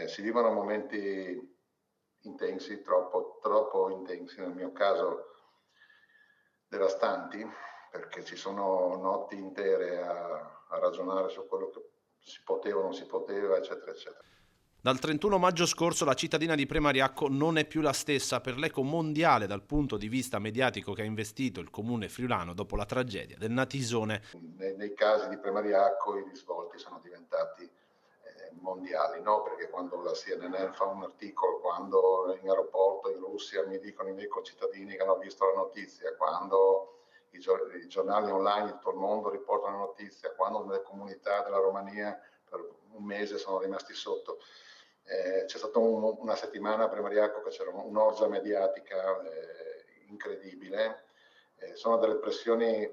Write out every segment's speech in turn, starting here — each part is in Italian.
Si vivono momenti intensi, troppo intensi, nel mio caso devastanti, perché ci sono notti intere a ragionare su quello che si poteva o non si poteva, eccetera, eccetera. Dal 31 maggio scorso la cittadina di Premariacco non è più la stessa per l'eco mondiale dal punto di vista mediatico che ha investito il comune friulano dopo la tragedia del Natisone. Nei casi di Premariacco i risvolti sono diventati mondiali, no? Perché quando la CNN fa un articolo, quando in aeroporto in Russia mi dicono i miei concittadini che hanno visto la notizia, quando i giornali online di tutto il mondo riportano la notizia, quando nelle comunità della Romania per un mese sono rimasti sotto. C'è stata una settimana a Premariacco che c'era un'orgia mediatica incredibile, sono delle pressioni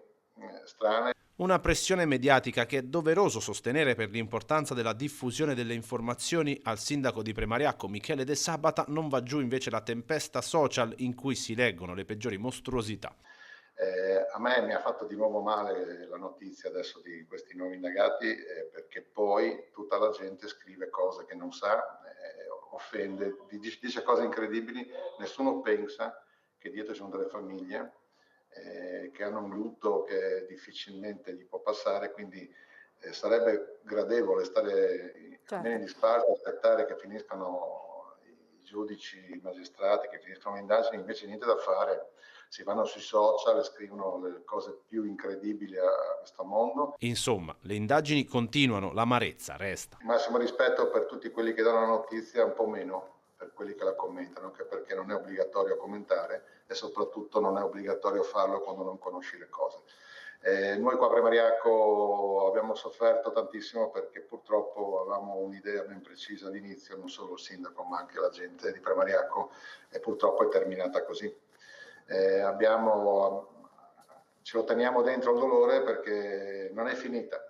strane. Una pressione mediatica che è doveroso sostenere per l'importanza della diffusione delle informazioni. Al sindaco di Premariacco, Michele De Sabata, non va giù invece la tempesta social in cui si leggono le peggiori mostruosità. A me mi ha fatto di nuovo male la notizia adesso di questi nuovi indagati, perché poi tutta la gente scrive cose che non sa, offende, dice cose incredibili, nessuno pensa che dietro ci sono delle famiglie che hanno un lutto che difficilmente gli può passare, quindi sarebbe gradevole stare almeno Certo. in disparte, aspettare che finiscano i giudici, i magistrati, che finiscano le indagini, invece niente da fare, si vanno sui social e scrivono le cose più incredibili a questo mondo. Insomma, le indagini continuano, l'amarezza resta. Massimo rispetto per tutti quelli che danno la notizia, un po' meno per quelli che la commentano, anche perché non è obbligatorio commentare e soprattutto non è obbligatorio farlo quando non conosci le cose. Noi qua a Premariacco abbiamo sofferto tantissimo perché purtroppo avevamo un'idea ben precisa all'inizio, non solo il sindaco ma anche la gente di Premariacco, e purtroppo è terminata così. Ce lo teniamo dentro il dolore perché non è finita.